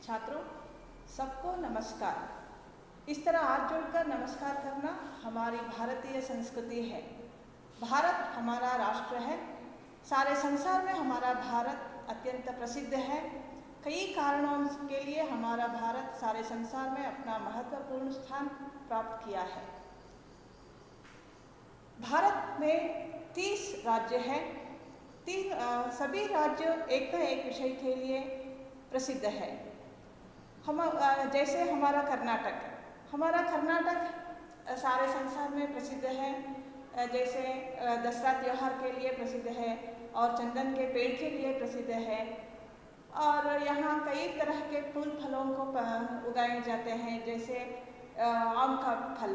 छात्रों, सबको नमस्कार। इस तरह हाथ जोड़कर नमस्कार करना हमारी भारतीय संस्कृति है। भारत हमारा राष्ट्र है। सारे संसार में हमारा भारत अत्यंत प्रसिद्ध है। कई कारणों के लिए हमारा भारत सारे संसार में अपना महत्वपूर्ण स्थान प्राप्त किया है। भारत में 30 राज्य हैं। सभी राज्य एक न एक विषय के लिए प्रसिद्ध है। जैसे हमारा कर्नाटक सारे संसार में प्रसिद्ध है। जैसे दसरा त्यौहार के लिए प्रसिद्ध है और चंदन के पेड़ के लिए प्रसिद्ध है। और यहाँ कई तरह के फूल फलों को उगाए जाते हैं। जैसे आम का फल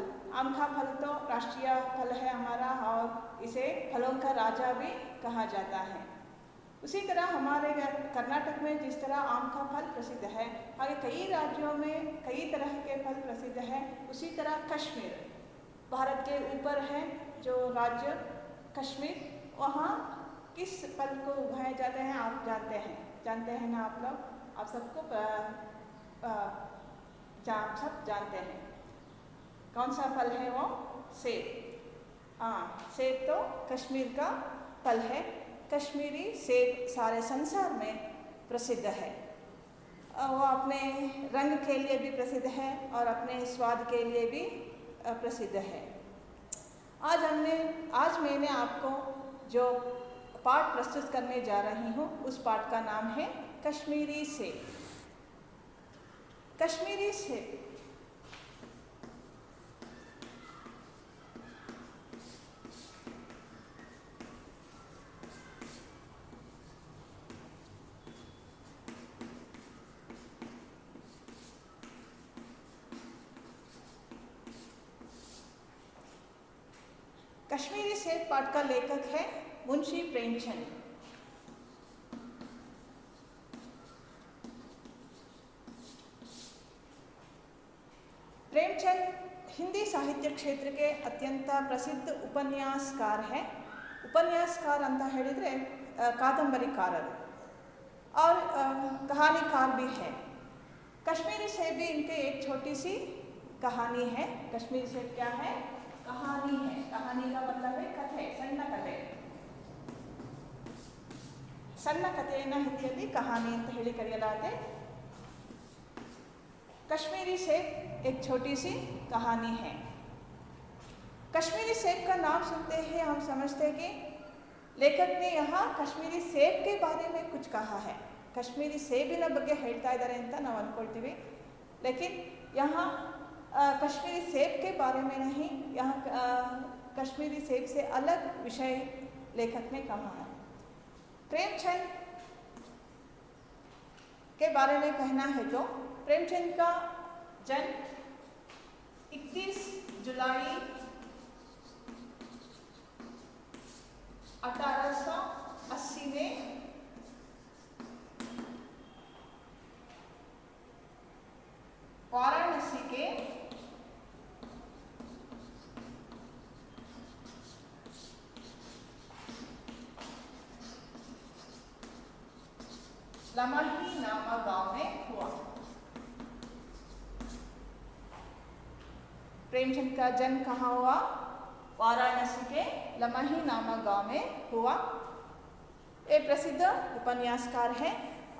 तो राष्ट्रीय फल है हमारा और इसे फलों का राजा भी कहा जाता है। उसी तरह हमारे कर्नाटक में जिस तरह आम का फल प्रसिद्ध है और कई राज्यों में कई तरह के फल प्रसिद्ध है, उसी तरह कश्मीर भारत के ऊपर है जो राज्य कश्मीर, वहाँ किस फल को उगाए जाते हैं आप जानते हैं ना आप लोग? आप सबको सब जानते हैं। कौन सा फल है वो? सेब। सेब तो कश्मीर का फल है। कश्मीरी सेब सारे संसार में प्रसिद्ध है। वो अपने रंग के लिए भी प्रसिद्ध है और अपने स्वाद के लिए भी प्रसिद्ध है। आज मैंने आपको जो पाठ प्रस्तुत करने जा रही हूँ उस पाठ का नाम है कश्मीरी सेब। कश्मीरी सेब कश्मीरी सेब पाठ का लेखक है मुंशी प्रेमचंद। प्रेमचंद हिंदी साहित्य क्षेत्र के अत्यंत प्रसिद्ध उपन्यासकार हैं। उपन्यासकार ಅಂತ ಹೇಳಿದ್ರೆ कादंबरीकारರು और कहानीकार भी है। कश्मीरी सेब भी इनके एक छोटी सी कहानी है। कश्मीरी सेब क्या है? कहानी है। कहानी का मतलब है कथे, सಣ್ಣ कथे। ಸಣ್ಣ ಕಥೆಯನ್ನು ಹಿಂದಿಯಲ್ಲಿ कहानी ಅಂತ ಹೇಳಿ ಕರೆಯಲಾಗುತ್ತೆ। कश्मीरी सेब एक छोटी सी कहानी है। कश्मीरी सेब का नाम सुनते ही हम समझते हैं कि लेखक ने यहाँ कश्मीरी सेब के बारे में कुछ कहा है। कश्मीरी सेबिನ ಬಗ್ಗೆ ಹೇಳ್ತಾ ಇದ್ದಾರೆ ಅಂತ ನಾವು ಅನ್ಕೊಳ್ತೀವಿ। लेकिन यहाँ कश्मीरी सेब के बारे में नहीं, यहाँ कश्मीरी सेब से अलग विषय लेखक ने कहा है। प्रेमचंद के बारे में कहना है तो प्रेमचंद का जन्म 31 जुलाई 1880 में वाराणसी के लमही नामक गांव में हुआ। प्रेमचंद का जन्म कहाँ हुआ? वाराणसी के लमही नामक गांव में हुआ। ये प्रसिद्ध उपन्यासकार हैं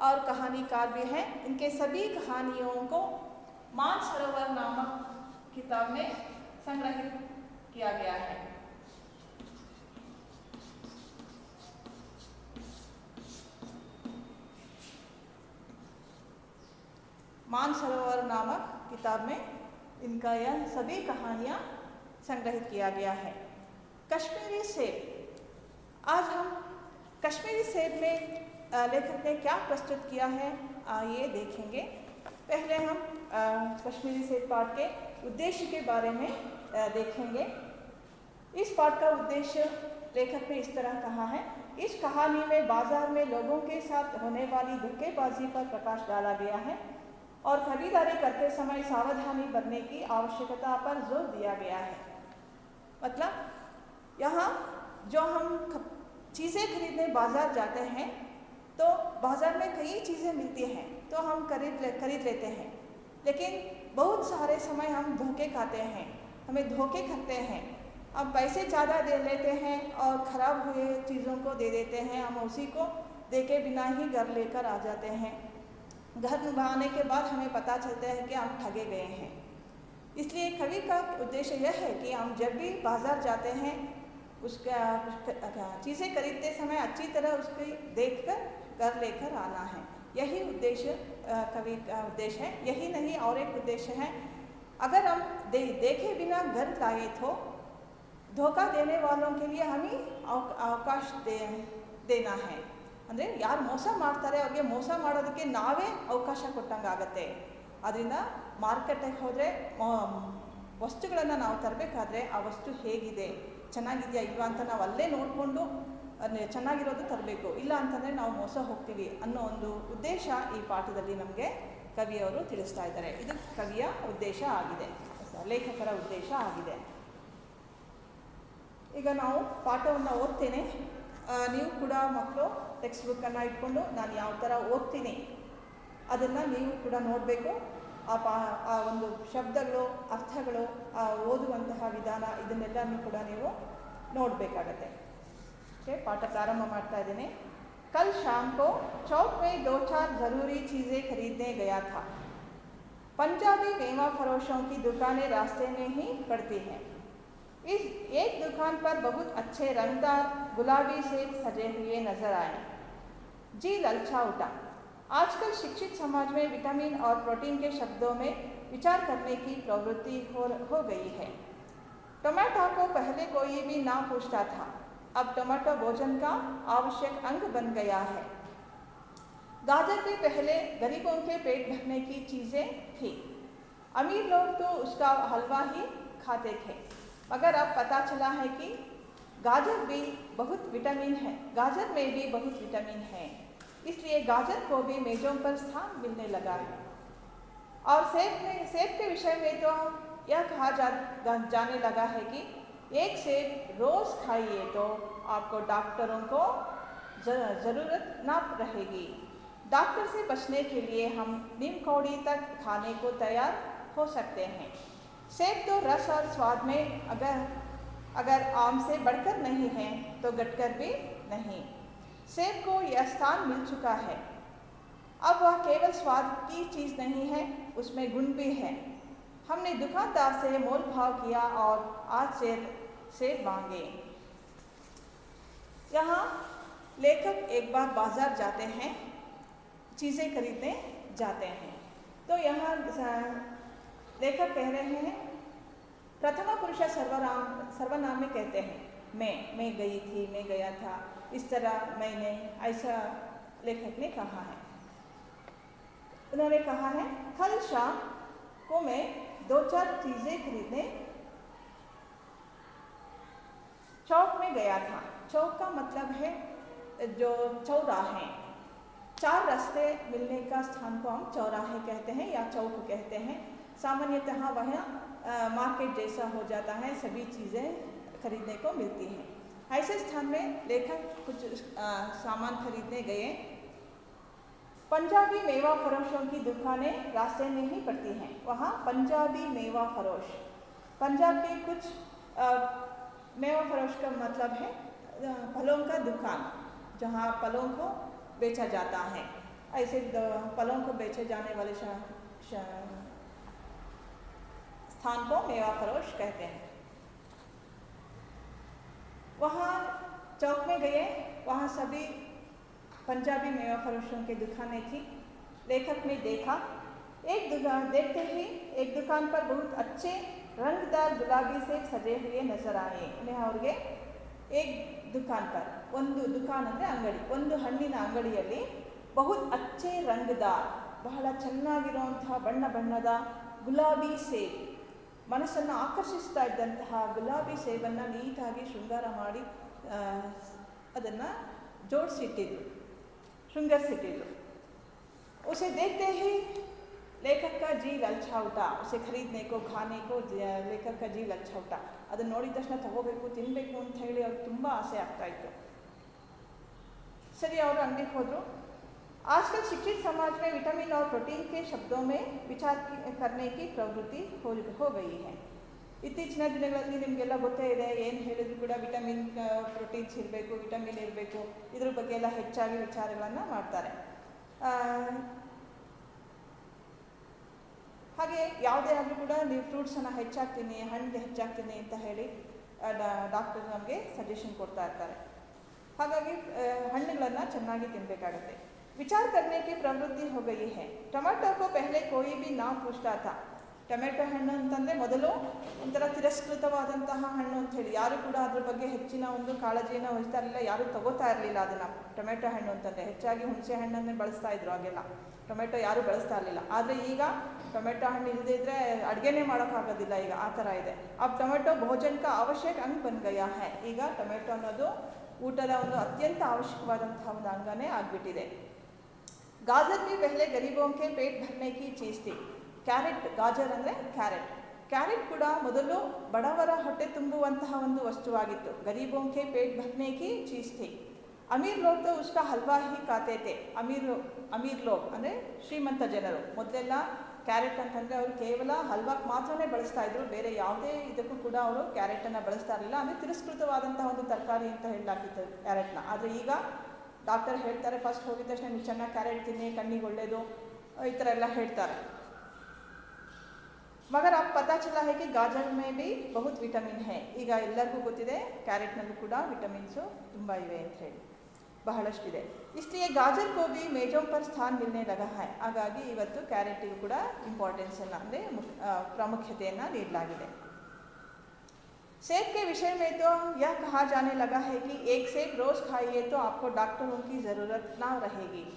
और कहानीकार भी हैं। इनके सभी कहानियों को मानसरोवर नामक किताब में संग्रहित किया गया है। मानसरोवर नामक किताब में इनका यह सभी कहानियाँ संग्रहित किया गया है। कश्मीरी सेब। आज हम कश्मीरी सेब में लेखक ने क्या प्रस्तुत किया है आइए देखेंगे। पहले हम कश्मीरी सेब पाठ के उद्देश्य के बारे में देखेंगे। इस पाठ का उद्देश्य लेखक ने इस तरह कहा है। इस कहानी में बाजार में लोगों के साथ होने वाली धोखेबाजी पर प्रकाश डाला गया है और खरीदारी करते समय सावधानी बरतने की आवश्यकता पर जोर दिया गया है। मतलब यहाँ जो हम चीज़ें खरीदने बाजार जाते हैं तो बाजार में कई चीज़ें मिलती हैं, तो हम खरीद लेते हैं, लेकिन बहुत सारे समय हम धोखे खाते हैं, हमें धोखे करते हैं। हम पैसे ज़्यादा दे लेते हैं और ख़राब हुए चीज़ों को दे देते हैं, हम उसी को देखे बिना ही घर लेकर आ जाते हैं। घर आने के बाद हमें पता चलता है कि हम ठगे गए हैं। इसलिए कवि का उद्देश्य यह है कि हम जब भी बाज़ार जाते हैं उसका चीज़ें खरीदते समय अच्छी तरह उसकी देखकर घर लेकर आना है। यही उद्देश्य कवि का उद्देश्य है। यही नहीं और एक उद्देश्य है, अगर हम देखे बिना घर लाए तो धोखा देने वालों के लिए हमें ಅವಕಾಶ देना है। ಅಂದರೆ ಯಾರು ಮೋಸ ಮಾಡ್ತಾರೆ ಅವ್ರಿಗೆ ಮೋಸ ಮಾಡೋದಕ್ಕೆ ನಾವೇ ಅವಕಾಶ ಕೊಟ್ಟಂಗೆ ಆಗುತ್ತೆ। ಅದರಿಂದ ಮಾರ್ಕೆಟಿಗೆ ಹೋದರೆ ವಸ್ತುಗಳನ್ನು ನಾವು ತರಬೇಕಾದ್ರೆ ಆ ವಸ್ತು ಹೇಗಿದೆ, ಚೆನ್ನಾಗಿದೆಯಾ ಇಲ್ವಾ ಅಂತ ನಾವು ಅಲ್ಲೇ ನೋಡಿಕೊಂಡು ಚೆನ್ನಾಗಿರೋದು ತರಬೇಕು, ಇಲ್ಲ ಅಂತಂದರೆ ನಾವು ಮೋಸ ಹೋಗ್ತೀವಿ ಅನ್ನೋ ಒಂದು ಉದ್ದೇಶ ಈ ಪಾಠದಲ್ಲಿ ನಮಗೆ ಕವಿಯವರು ತಿಳಿಸ್ತಾ ಇದ್ದಾರೆ। ಇದು ಕವಿಯ ಉದ್ದೇಶ ಆಗಿದೆ, ಲೇಖಕರ ಉದ್ದೇಶ ಆಗಿದೆ। ಈಗ ನಾವು ಪಾಠವನ್ನು ಓದ್ತೇನೆ, ನೀವು ಕೂಡ ಮಕ್ಕಳು ಟೆಕ್ಸ್ಟ್ ಬುಕ್ಕನ್ನು ಇಟ್ಕೊಂಡು ನಾನು ಯಾವ ಥರ ಓದ್ತೀನಿ ಅದನ್ನು ನೀವು ಕೂಡ ನೋಡಬೇಕು। ಆ ಒಂದು ಶಬ್ದಗಳು, ಅರ್ಥಗಳು, ಆ ಓದುವಂತಹ ವಿಧಾನ ಇದನ್ನೆಲ್ಲನೂ ಕೂಡ ನೀವು ನೋಡಬೇಕಾಗತ್ತೆ। ಓಕೆ, ಪಾಠ ಪ್ರಾರಂಭ ಮಾಡ್ತಾ ಇದ್ದೀನಿ। कल शाम को चौक में 2-4 ज़रूरी चीज़ें खरीदने गया था। पंजाबी मेवा फरोशों की दुकानें रास्ते में ही पड़ती हैं। इस एक दुकान पर बहुत अच्छे रंगदार गुलाबी सेब सजे हुए नजर आए। जी ललचा उठा। आजकल शिक्षित समाज में विटामिन और प्रोटीन के शब्दों में विचार करने की प्रवृत्ति हो गई है। टमाटो को पहले कोई भी ना पूछता था, अब टमाटो भोजन का आवश्यक अंग बन गया है। गाजर भी पहले गरीबों के पेट भरने की चीज़ें थी, अमीर लोग तो उसका हलवा ही खाते थे, मगर अब पता चला है कि गाजर भी बहुत विटामिन है, गाजर में भी बहुत विटामिन है, इसलिए गाजर को भी मेज़ों पर स्थान मिलने लगा है। और सेब के विषय में तो यह कहा जाने लगा है कि एक सेब रोज़ खाइए तो आपको डॉक्टरों को ज़रूरत ना रहेगी। डॉक्टर से बचने के लिए हम नीम कौड़ी तक खाने को तैयार हो सकते हैं। सेब तो रस और स्वाद में अगर आम से बढ़कर नहीं है तो घटकर भी नहीं। सेब को यह स्थान मिल चुका है, अब वह केवल स्वाद की चीज़ नहीं है, उसमें गुण भी है। हमने दुकानदार से मोल भाव किया और आज सेब मांगे। यहाँ लेखक एक बार बाजार जाते हैं, चीज़ें खरीदने जाते हैं। तो यहाँ लेखक कह रहे हैं, प्रथमा पुरुष सर्वनाम में कहते हैं मैं गई थी, मैं गया था, इस तरह मैंने, ऐसा लेखक ने कहा है। उन्होंने कहा है कल शाम को मैं 2-4 चीज़ें खरीदने चौक में गया था। चौक का मतलब है जो चौराहे, 4 रास्ते मिलने का स्थान को हम चौराहे कहते हैं या चौक कहते हैं। सामान्यतः वह मार्केट जैसा हो जाता है, सभी चीज़ें खरीदने को मिलती हैं। ऐसे स्थान में लेखक कुछ सामान खरीदने गए। पंजाबी मेवा फरोशों की दुकानें रास्ते में ही पड़ती हैं। वहाँ पंजाबी मेवा फरोश, पंजाब के कुछ मेवा फरोश का मतलब है फलों का दुकान, जहाँ फलों को बेचा जाता है। ऐसे फलों को बेचे जाने वाले स्थान को मेवा फरोश कहते हैं। वहाँ चौक में गए, वहाँ सभी पंजाबी मेवा फरोशों की दुकानें थी। लेखक ने देखा, देखते ही एक दुकान पर बहुत अच्छे रंगदार गुलाबी सेब सजे हुए नजर आए। उन्हें ಅವ್ರಿಗೆ एक दुकान पर, ಒಂದು ದುಕಾನ್ ಅಂದರೆ ಅಂಗಡಿ, ಒಂದು ಹಣ್ಣಿನ ಅಂಗಡಿಯಲ್ಲಿ बहुत अच्छे रंगदार, ಬಹಳ ಚೆನ್ನಾಗಿರುವಂತಹ ಬಣ್ಣ ಬಣ್ಣದ ಗುಲಾಬಿ ಸೇಬ್, ಮನಸ್ಸನ್ನು ಆಕರ್ಷಿಸ್ತಾ ಇದ್ದಂತಹ ಗುಲಾಬಿ ಸೇಬನ್ನು ನೀಟಾಗಿ ಶೃಂಗಾರ ಮಾಡಿ ಅದನ್ನು ಜೋಡಿಸಿಟ್ಟಿದ್ರು, ಶೃಂಗರಿಸಿಟ್ಟಿದ್ರು। उसे देखते ही लेखक का जी ललचा उठा, उसे खरीदने को, खाने को लेखक का जी ललचा उठा। ಅದನ್ನು ನೋಡಿದ ತಕ್ಷಣ ತಗೋಬೇಕು, ತಿನ್ನಬೇಕು ಅಂತ ಹೇಳಿ ಅವ್ರಿಗೆ ತುಂಬ ಆಸೆ ಆಗ್ತಾ ಇತ್ತು। ಸರಿ, ಅವರು ಅಂಗಡಿಗೆ ಹೋದರು। आजकल शिक्षित समाज में विटामिन और प्रोटीन के शब्दों में विचार करने की प्रवृत्ति हो गई है. ಇತ್ತೀಚಿನ ದಿನಗಳಲ್ಲಿ ನಿಮಗೆಲ್ಲ ಗೊತ್ತೇ ಇದೆ, ಏನು ಹೇಳಿದ್ರು ಕೂಡ ವಿಟಮಿನ್ ಪ್ರೋಟೀನ್ಸ್ ಇರಬೇಕು, ವಿಟಮಿನ್ ಇರಬೇಕು, ಇದ್ರ ಬಗ್ಗೆ ಎಲ್ಲ ಹೆಚ್ಚಾಗಿ ವಿಚಾರಗಳನ್ನು ಮಾಡ್ತಾರೆ. ಹಾಗೆ ಯಾವುದೇ ಆದರೂ ಕೂಡ ನೀವು ಫ್ರೂಟ್ಸನ್ನು ಹೆಚ್ಚಾಗ್ತೀನಿ, ಹಣ್ಣಿಗೆ ಹೆಚ್ಚಾಗ್ತೀನಿ ಅಂತ ಹೇಳಿ ಡಾಕ್ಟರ್ ನಮಗೆ ಸಜೆಷನ್ ಕೊಡ್ತಾ ಇರ್ತಾರೆ. ಹಾಗಾಗಿ ಹಣ್ಣುಗಳನ್ನು ಚೆನ್ನಾಗಿ ತಿನ್ನಬೇಕಾಗತ್ತೆ. विचार करने की प्रवृत्ति हो गई है. टमाटो को पहले कोई भी ना पूछता था. ಟೊಮೆಟೊ ಹಣ್ಣು ಅಂತಂದರೆ ಮೊದಲು ಒಂಥರ ತಿರಸ್ಕೃತವಾದಂತಹ ಹಣ್ಣು ಅಂಥೇಳಿ ಯಾರು ಕೂಡ ಅದ್ರ ಬಗ್ಗೆ ಹೆಚ್ಚಿನ ಒಂದು ಕಾಳಜಿಯನ್ನು ವಹಿಸ್ತಾ ಇರಲಿಲ್ಲ, ಯಾರೂ ತಗೋತಾ ಇರಲಿಲ್ಲ ಅದನ್ನು. ಟೊಮೆಟೊ ಹಣ್ಣು ಅಂತಂದರೆ ಹೆಚ್ಚಾಗಿ ಹುಣಸೆ ಹಣ್ಣನ್ನೇ ಬಳಸ್ತಾ ಇದ್ರು, ಆಗೆಲ್ಲ ಟೊಮೆಟೊ ಯಾರೂ ಬಳಸ್ತಾ ಇರಲಿಲ್ಲ. ಆದರೆ ಈಗ ಟೊಮೆಟೊ ಹಣ್ಣು ಇಲ್ಲದೇ ಇದ್ದರೆ ಅಡುಗೆನೇ ಮಾಡೋಕ್ಕಾಗೋದಿಲ್ಲ, ಈಗ ಆ ಥರ ಇದೆ. अब ಟೊಮೆಟೊ ಭೋಜನ का आवश्यक अंग बन गया है. ಈಗ ಟೊಮೆಟೊ ಅನ್ನೋದು ಊಟದ ಒಂದು ಅತ್ಯಂತ ಅವಶ್ಯಕವಾದಂತಹ ಒಂದು ಅಂಗನೇ ಆಗಿಬಿಟ್ಟಿದೆ. गाजर भी पहले गरीबों के पेट भरने की चीज़ थी. ಕ್ಯಾರೆಟ್, ಗಾಜರ್ ಅಂದರೆ ಕ್ಯಾರೆಟ್ ಕೂಡ ಮೊದಲು ಬಡವರ ಹೊಟ್ಟೆ ತುಂಬುವಂತಹ ಒಂದು ವಸ್ತುವಾಗಿತ್ತು. ಗರೀಬೋಂ ಕೆ ಪೇಟ್ ಭರ್ನೆ ಕಿ ಚೀಸ್ ಥಿ. ಅಮೀರ್ ಲೋಗ್ ತೋ ಉಸ್ಕಾ ಹಲ್ವಾ ಹಿ ಖಾತೆ ಥೆ. ಅಮೀರ್ ಲೋಗ್ ಅಂದರೆ ಶ್ರೀಮಂತ ಜನರು ಮೊದಲೆಲ್ಲ ಕ್ಯಾರೆಟ್ ಅಂತಂದರೆ ಅವರು ಕೇವಲ ಹಲ್ವಾಕ್ಕೆ ಮಾತ್ರನೇ ಬಳಸ್ತಾ ಇದ್ರು, ಬೇರೆ ಯಾವುದೇ ಇದಕ್ಕೂ ಕೂಡ ಅವರು ಕ್ಯಾರೆಟನ್ನು ಬಳಸ್ತಾ ಇರಲಿಲ್ಲ. ಅಂದರೆ ತಿರಸ್ಕೃತವಾದಂತಹ ಒಂದು ತರಕಾರಿ ಅಂತ ಹೇಳಲಾಗಿತ್ತು ಕ್ಯಾರೆಟ್ನ. ಆದರೆ ಈಗ ಡಾಕ್ಟರ್ ಹೇಳ್ತಾರೆ, ಫಸ್ಟ್ ಹೋಗಿದ ತಕ್ಷಣ ನೀವು ಚೆನ್ನಾಗಿ ಕ್ಯಾರೆಟ್ ತಿನ್ನಿ, ಕಣ್ಣಿಗೆ ಒಳ್ಳೆಯದು, ಈ ಥರ ಎಲ್ಲ ಹೇಳ್ತಾರೆ. ಮಗರ್ अब पता चला है कि गाजर में भी बहुत विटामिन है. ಈಗ ಎಲ್ಲರಿಗೂ ಗೊತ್ತಿದೆ ಕ್ಯಾರೆಟ್ನಲ್ಲೂ ಕೂಡ ವಿಟಮಿನ್ಸು ತುಂಬ ಇವೆ ಅಂತ ಹೇಳಿ, ಬಹಳಷ್ಟಿದೆ. इसलिए गाजर को भी मेजों पर स्थान मिलने लगा है. ಹಾಗಾಗಿ ಇವತ್ತು ಕ್ಯಾರೆಟಿಗೂ ಕೂಡ ಇಂಪಾರ್ಟೆನ್ಸನ್ನು ಅಂದರೆ ಪ್ರಾಮುಖ್ಯತೆಯನ್ನು ನೀಡಲಾಗಿದೆ. सेब के विषय में तो यह कहा जाने लगा है कि एक सेब रोज़ खाइए तो आपको डॉक्टरों की ज़रूरत ना रहेगी.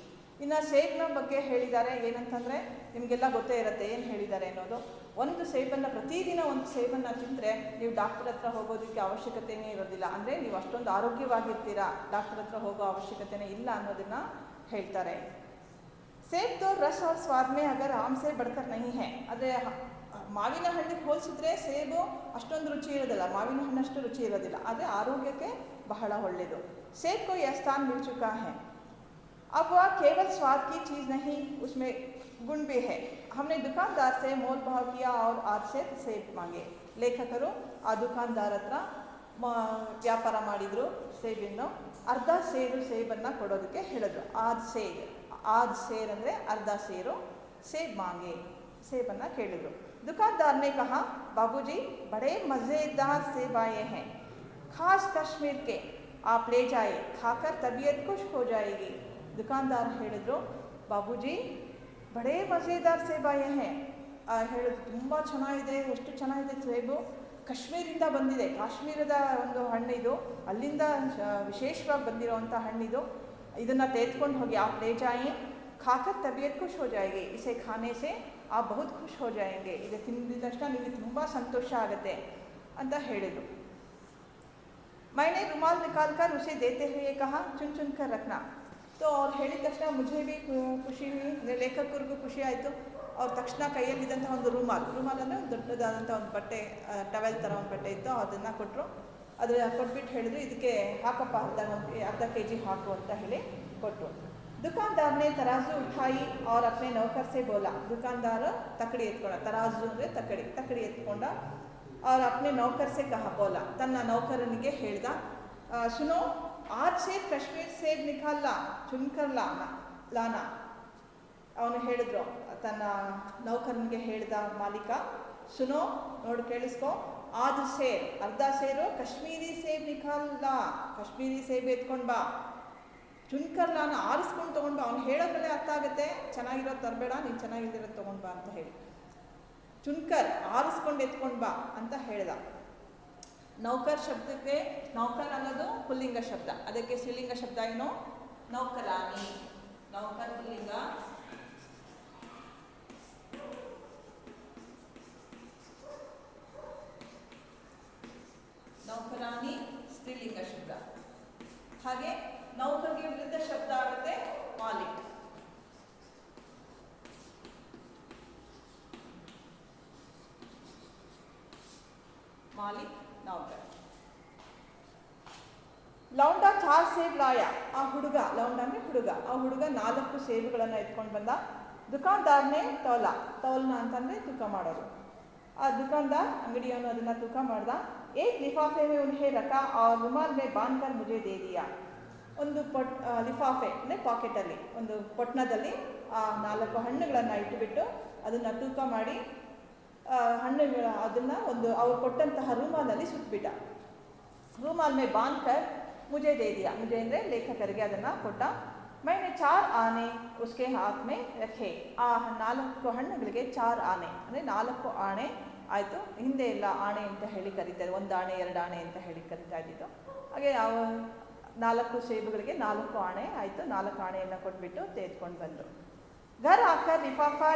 ಇನ್ನು ಸೇಬ್ನ ಬಗ್ಗೆ ಹೇಳಿದ್ದಾರೆ ಏನಂತಂದರೆ, ನಿಮಗೆಲ್ಲ ಗೊತ್ತೇ ಇರುತ್ತೆ ಏನು ಹೇಳಿದ್ದಾರೆ ಅನ್ನೋದು. ಒಂದು ಸೇಬನ್ನು ಪ್ರತಿದಿನ ಒಂದು ಸೇಬನ್ನು ತಿಂದರೆ ನೀವು ಡಾಕ್ಟರ್ ಹತ್ರ ಹೋಗೋದಕ್ಕೆ ಅವಶ್ಯಕತೆಯೇ ಇರೋದಿಲ್ಲ. ಅಂದರೆ ನೀವು ಅಷ್ಟೊಂದು ಆರೋಗ್ಯವಾಗಿರ್ತೀರಾ, ಡಾಕ್ಟರ್ ಹತ್ರ ಹೋಗೋ ಅವಶ್ಯಕತೆಯೇ ಇಲ್ಲ ಅನ್ನೋದನ್ನು ಹೇಳ್ತಾರೆ. ಸೇಬ್ ತೋ ರಸ್ और स्वाद में अगर आम से बढ़कर नहीं है. ಆದರೆ ಮಾವಿನ ಹಣ್ಣಿಗೆ ಹೋಲಿಸಿದ್ರೆ ಸೇಬು ಅಷ್ಟೊಂದು ರುಚಿ ಇರೋದಿಲ್ಲ, ಮಾವಿನ ಹಣ್ಣಷ್ಟು ರುಚಿ ಇರೋದಿಲ್ಲ, ಆದರೆ ಆರೋಗ್ಯಕ್ಕೆ ಬಹಳ ಒಳ್ಳೆಯದು. ಸೇಬ್ को यह स्थान मिल चुका है. अब वह केवल स्वाद की चीज़ नहीं, उसमें गुण भी है. हमने दुकानदार से मोल भाव किया और आज से ಸೇಬ್ ಮಾಂಗೆ. ಲೇಖಕರು ಆ ದುಕಾನ್ದಾರ ಹತ್ರ ವ್ಯಾಪಾರ ಮಾಡಿದರು, ಸೇಬಿನ ಅರ್ಧ ಸೇರು ಸೇಬನ್ನು ಕೊಡೋದಕ್ಕೆ ಹೇಳಿದ್ರು. ಆದ್ ಸೇರ್ ಅಂದರೆ ಅರ್ಧ ಸೇರು, ಸೇಬ್ ಮಾಂಗೆ, ಸೇಬನ್ನು ಕೇಳಿದರು. दुकानदार ने कहा, बाबूजी बड़े मज़ेदार सेब आए हैं, खास कश्मीर के, आप ले जाए, खाकर तबीयत खुश हो जाएगी. दुकानदार ಹೇಳಿದ್ರು, ಬಾಬೂಜಿ ಬಡೇ ಮಜೇದಾರ್ ಸೇಬ್ ಆಯೆ ಹೇ. ಹೇಳಿದ್ರು, ತುಂಬ ಚೆನ್ನಾಗಿದೆ, ಎಷ್ಟು ಚೆನ್ನಾಗಿದೆ ಸೇಬು, ಕಾಶ್ಮೀರಿಂದ ಬಂದಿದೆ, ಕಾಶ್ಮೀರದ ಒಂದು ಹಣ್ಣಿದು, ಅಲ್ಲಿಂದ ವಿಶೇಷವಾಗಿ ಬಂದಿರೋವಂಥ ಹಣ್ಣಿದು, ಇದನ್ನು ತೆಗೆದುಕೊಂಡು ಹೋಗಿ आप ले जाए, खाकर तबीयत खुश हो जाएगी, इसे खाने से आप बहुत खुश हो जाएंगे. ಇದು ತಿಂದಿದ ತಕ್ಷಣ ನಿಮಗೆ ತುಂಬ ಸಂತೋಷ ಆಗುತ್ತೆ ಅಂತ ಹೇಳಿದರು. मैंने रुमाल निकाल कर उसे देते हुए कहा, चुन चुन कर रखना. तो ಅವ್ರು ಹೇಳಿದ ತಕ್ಷಣ ಮುझे भी ಖುಷಿ हुई, ಲೇಖಕರಿಗೂ ಖುಷಿ ಆಯಿತು. ಅವ್ರ ತಕ್ಷಣ ಕೈಯಲ್ಲಿದ್ದಂಥ ಒಂದು ರುಮಾಲ್ ಅಂದರೆ ದೊಡ್ಡದಾದಂಥ ಒಂದು ಬಟ್ಟೆ, ಟವೆಲ್ ಥರ ಒಂದು ಬಟ್ಟೆ ಇತ್ತು, ಅದನ್ನು ಕೊಟ್ಟರು. ಅದು ಕೊಟ್ಬಿಟ್ಟು ಹೇಳಿದ್ರು, ಇದಕ್ಕೆ ಹಾಕಪ್ಪ ಅರ್ಧ ಕೆಜಿ ಹಾಕು ಅಂತ ಹೇಳಿ ಕೊಟ್ಟರು. दुकानदार ने तराजू उठाई और अपने नौकर से बोला. दुकानदार तकड़ी एत्ಕೊಂಡ, तराजू ಅಂದರೆ ತಕಡಿ ಎತ್ಕೊಂಡ. और अपने नौकर से कहा, बोला, ತನ್ನ ನೌಕರನಿಗೆ ಹೇಳ್ದ, सुनो आज से कश्मीर सेब निकालना, चुनकर लाना. ಅವನು ಹೇಳಿದ್ರು, ತನ್ನ ನೌಕರನಿಗೆ ಹೇಳ್ದ ಮಾಲೀಕ, ಸುನೋ ನೋಡಿ ಕೇಳಿಸ್ಕೊ, ಆದ್ ಸೇರ್ ಅರ್ಧ ಸೇರು ಕಾಶ್ಮೀರಿ ಸೇಬ್ ನಿಕಾಲ್ಲ, ಕಾಶ್ಮೀರಿ ಸೇಬ್ ಎತ್ಕೊಂಡು ಬಾ, ಚುನ್ಕರ್ಲಾನ ಆರಿಸ್ಕೊಂಡು ತೊಗೊಂಡು ಬಾ. ಅವ್ನು ಹೇಳೋದ್ರಲ್ಲೇ ಅರ್ಥ ಆಗುತ್ತೆ, ಚೆನ್ನಾಗಿರೋದು ತರಬೇಡ, ನೀನು ಚೆನ್ನಾಗಿರೋದು ತೊಗೊಂಡು ಬಾ ಅಂತ ಹೇಳಿ. ಚುನ್ಕರ್ ಆರಿಸ್ಕೊಂಡು ಎತ್ಕೊಂಡು ಬಾ ಅಂತ ಹೇಳ್ದ. ನೌಕರ್ ಶಬ್ದಕ್ಕೆ, ನೌಕರ್ ಅನ್ನೋದು ಪುಲ್ಲಿಂಗ ಶಬ್ದ, ಅದಕ್ಕೆ ಸ್ತ್ರೀಲಿಂಗ ಶಬ್ದ ಏನು, ನೌಕರಾನಿ. ನೌಕರ್ ಪುಲ್ಲಿಂಗ, ನೌಕರಾನಿ ಸ್ತ್ರೀಲಿಂಗ ಶಬ್ದ. ಹಾಗೆ ನೌಕರ್ಗೆ ವಿರುದ್ಧ ಶಬ್ದ ಆಗುತ್ತೆ ಮಾಲಿಕ್. ಮಾಲಿಕ್, ನೌಕರ್. ಲೌಂಡ 4 ಸೇಬ್ ಲಾಯ. ಆ ಹುಡುಗ, ಲೌಂಡ ಅಂದರೆ ಹುಡುಗ, ಆ ಹುಡುಗ 4 ಸೇಬುಗಳನ್ನು ಎತ್ಕೊಂಡು ಬಂದ. ದುಕಾನ್ದಾರ್ನೇ ತೌಲ್ನ ಅಂತಂದರೆ ತೂಕ ಮಾಡೋದು. ಆ ದುಕಾನ್ದಾರ್, ಅಂಗಡಿಯವನು ಅದನ್ನು ತೂಕ ಮಾಡ್ದ. ಏಕ್ ಲಿಫಾಫೆ ಮೇ ಉನ್ಹೇ ರಖಾ ಔರ್ ರುಮಾಲ್ ಮೇ ಬಾಂಧ್ ಕರ್ ಮುझे दे दिया. ಒಂದು ಲಿಫಾಫೆ ಅಂದರೆ ಪಾಕೆಟಲ್ಲಿ, ಒಂದು ಪೊಟ್ಣದಲ್ಲಿ ಆ 4 ಹಣ್ಣುಗಳನ್ನು ಇಟ್ಟುಬಿಟ್ಟು ಅದನ್ನು ತೂಕ ಮಾಡಿ ಹಣ್ಣುಗಳ ಅದನ್ನು ಅವ್ರು ಕೊಟ್ಟಂತಹ ರೂಮಾಲಲ್ಲಿ ಸುತ್ತಬಿಟ್ಟ. ರೂಮಾಲ್ ಮೇ ಬಾಂಧ್ ಕರ್ ಮುझे दे दिया. ಮುझे ಅಂದರೆ ಲೇಖಕರಿಗೆ ಅದನ್ನು ಕೊಟ್ಟ. मैंने 4 ಆನೆ उसके हाथ में रखे. ಆ 4 ಹಣ್ಣುಗಳಿಗೆ 4 ಆನೆ ಅಂದರೆ 4 ಆಣೆ ಆಯಿತು. ಹಿಂದೆ ಎಲ್ಲ ಆಣೆ ಅಂತ ಹೇಳಿ ಕರೀತಾರೆ, 1 ಆಣೆ 2 ಆಣೆ ಅಂತ ಹೇಳಿ ಕರೀತಾ ಇದ್ದಿದ್ದು. ಹಾಗೆ 4 ಸೇಬುಗಳಿಗೆ 4 ಆಣೆ ಆಯಿತು. 4 ಆಣೆಯನ್ನು ಕೊಟ್ಬಿಟ್ಟು ತೆಗೆದುಕೊಂಡು ಬಂದರು. ಘರ್ ಆಕರ್ ಲಿಫಾಫಾ